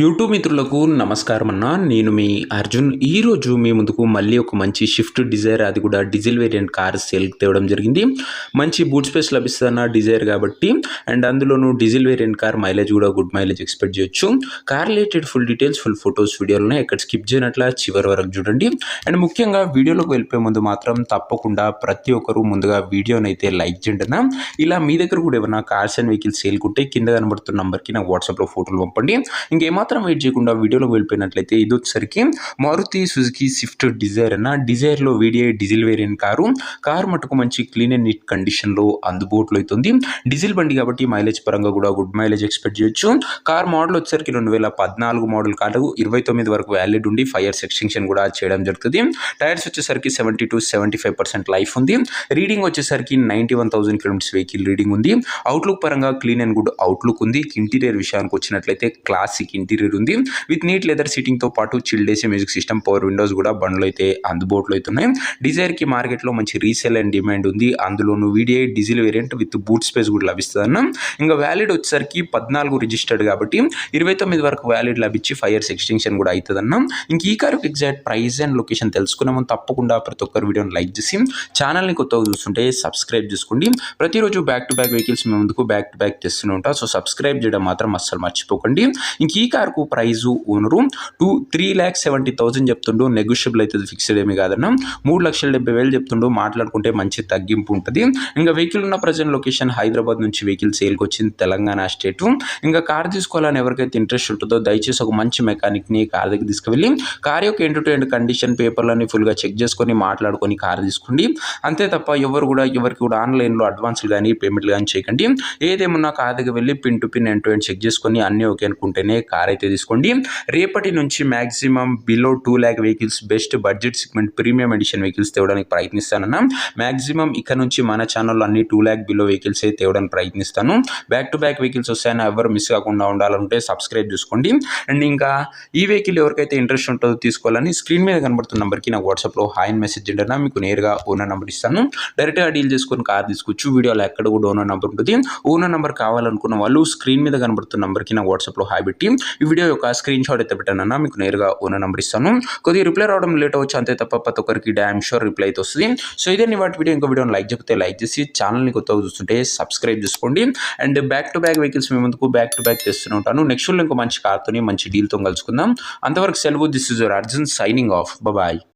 YouTube మిత్రులకు నమస్కారం అన్న. నేను మీ అర్జున్. ఈరోజు మీ ముందుకు మళ్ళీ ఒక మంచి షిఫ్ట్ డిజైర్, అది కూడా డీజిల్ వేరియంట్ కార్ సేల్కి తేవడం జరిగింది. మంచి బూట్ స్పేస్ లభిస్తున్న డిజైర్ కాబట్టి, అండ్ అందులోనూ డీజిల్ వేరియంట్ కార్ మైలేజ్ కూడా గుడ్ మైలేజ్ ఎక్స్పెక్ట్ చేయొచ్చు. Car related full details, full photos వీడియోలను ఎక్కడ స్కిప్ చేయనట్ల చివరి వరకు చూడండి. అండ్ ముఖ్యంగా వీడియోలోకి వెళ్ళిపోయే ముందు మాత్రం తప్పకుండా ప్రతి ఒక్కరు ముందుగా వీడియోని అయితే లైక్ చేయండి అన్న. ఇలా మీ దగ్గర కూడా ఏమైనా కార్స్ అండ్ వెహికల్స్ సేల్ ఉంటే కింద కనబడుతున్న నెంబర్కి నాకు వాట్సాప్లో ఫోటోలు పంపండి. ఇంకేమాత్రం వెయిట్ చేయకుండా వీడియోలోకి వెళ్ళిపోయినట్లయితే ఇది వచ్చేసరికి మారుతి సుజుకి స్విఫ్ట్ డిజైర్ అన్న. డిజైర్లో వీడియో డీజిల్ వేరియంట్ కారు మటుకు మంచి క్లీన్ అండ్ నీట్ కండిషన్లో అందుబాటులో అవుతుంది. డీజిల్ బండి కాబట్టి మైలేజ్ పరంగా కూడా గుడ్ మైలేజ్ ఎక్స్పెక్ట్ చేయొచ్చు. కార్ మోడల్ వచ్చేసరికి 2014 మోడల్ కారు, 29 వరకు వ్యాలిడ్ ఉండి 5 years ఎక్స్టెన్షన్ కూడా చేయడం జరుగుతుంది. టైర్స్ వచ్చేసరికి 70 to 75% లైఫ్ ఉంది. రీడింగ్ వచ్చేసరికి 91,000 kilometers వెహికల్ రీడింగ్ ఉంది. అవుట్లుక్ పరంగా క్లీన్ అండ్ గుడ్ అవుట్లుక్ ఉంది. ఇంటీరియర్ విషయానికి వచ్చినట్లయితే క్లాసిక్ ఇంటీరియర్ ఉంది. విత్ నీట్ లెదర్ సీటింగ్ తో పాటు chilled AC music system, power Windows కూడా బండ్లు అయితే అందుబాటులో అవుతున్నాయి. డిజైర్ కి మార్కెట్ లో మంచి రీసేల్ అండ్ డిమాండ్ ఉంది. అందులోనూ VDI diesel variant with boot space కూడా లభిస్తుంది అన్న. ఇంకా వ్యాలిడ్ వచ్చేసరికి 14 రిజిస్టర్డ్ కాబట్టి 29 వరకు వ్యాలిడ్ లభించి 5 years ఎక్స్టెన్షన్ కూడా అవుతుంది అన్న. ఇంక ఈ car exact price and location తెలుసుకున్నాము. తప్పకుండా ప్రతి ఒక్కరు వీడియోని లైక్ చేసి ఛానల్ని కొత్తగా చూస్తుంటే సబ్స్క్రైబ్ చేసుకోండి. ప్రతిరోజు బ్యాక్ టు బ్యాక్ వెహికల్స్ మేము ముందుకు బ్యాక్ టు బ్యాక్ తెస్తూనే ఉంటాం. సో సబ్స్క్రైబ్ చేయడం మాత్రం అస్సలు మర్చిపోకండి. ఇంక ఈ కారుకు ప్రైజు ఓనరు 3,70,000 చెప్తుండు. నెగోషియబుల్ అవుతుంది, ఫిక్స్డ్ ఏమి కాదన్న. 3,70,000 చెప్తుండు. మాట్లాడుకుంటే మంచి తగ్గింపు ఉంటుంది. ఇంకా వెహికల్ ఉన్న ప్రజెంట్ లొకేషన్ హైదరాబాద్ నుంచి వెహికల్ సేల్కి వచ్చింది, తెలంగాణ స్టేట్. ఇంకా కార్ తీసుకోవాలని ఎవరికైతే ఇంట్రెస్ట్ ఉంటుందో దయచేసి ఒక మంచి మెకానిక్ని కార్ దగ్గర తీసుకువెళ్ళి కార్ యొక్క ఎండ్ టు ఎండ్ కండిషన్, పేపర్లన్నీ ఫుల్గా చెక్ చేసుకొని మాట్లాడుకొని కార్ తీసుకోండి. అంతే తప్ప ఎవరికి కూడా ఆన్లైన్లో అడ్వాన్స్లు కానీ పేమెంట్లు కానీ చేయకండి. ఏదేమన్నా కార్ దగ్గర వెళ్ళి pin to pin end to end check చేసుకొని అన్నీ ఓకే అనుకుంటేనే కార్ అయితే తీసుకోండి. రేపటి నుంచి maximum below 2 lakh vehicles, best budget segment premium edition vehicles తేవడానికి ప్రయత్నిస్తానన్నా. మాక్సిమం ఇక్కడ నుంచి మన ఛానల్లో అన్ని 2 lakh బిలో వెహికల్స్ అయితే తేవడానికి ప్రయత్నిస్తాను. బ్యాక్ టు బ్యాక్ వెహికల్స్ వస్తాయని ఎవరు మిస్ కాకుండా ఉండాలంటే సబ్స్క్రైబ్ చేసుకోండి. అండ్ ఇంకా ఈ వెహికల్ ఎవరికైతే ఇంట్రెస్ట్ ఉంటుందో తీసుకోవాలని స్క్రీన్ మీద కనబడుతున్న నెంబర్కి నాకు వాట్సాప్లో హాయ్ అని మెసేజ్ చేయండి. మీకు నేరుగా ఓనర్ నెంబర్ ఇస్తాను. డైరెక్ట్గా డీల్ చేసుకొని కార్ తీసుకోవచ్చు. వీడియోలో ఎక్కడ కూడా ఓనర్ నెంబర్ ఉంటుంది. ఓనర్ నెంబర్ కావాలనుకున్న వాళ్ళు స్క్రీన్ మీద కనబడుతున్న నెంబర్కి నాకు వాట్సాప్లో హాయ్ పెట్టి ఈ వీడియో యొక్క స్క్రీన్ షాట్ అయితే పెట్టానన్నా. మీకు నేరుగా ఓనర్ నెంబర్ ఇస్తాను. కొద్దిగా రిప్లై రావడం లేట్ అవ్వచ్చు, అంతే తప్ప ప్రతి ఒక్కరికి డ్యామ్ షూర్ రిప్లై అయితే వస్తుంది. సో ఇదే వాటి వీడియో. ఇంకో వీడియోని లైక్ చెప్తే లైక్ చేసి ఛానల్ని కొత్తగా చూస్తుంటే సబ్స్క్రైబ్ చేసుకోండి. And back to back vehicles మీ ముందుకు బ్యాక్ టు బ్యాక్ తెస్తూనే ఉంటాను. నెక్స్ట్ ఇంకో మంచి కార్తో మంచి డీల్తో కలుసుకుందాం. అంతవరకు సెలవు. This is your Arjun signing off. Bye.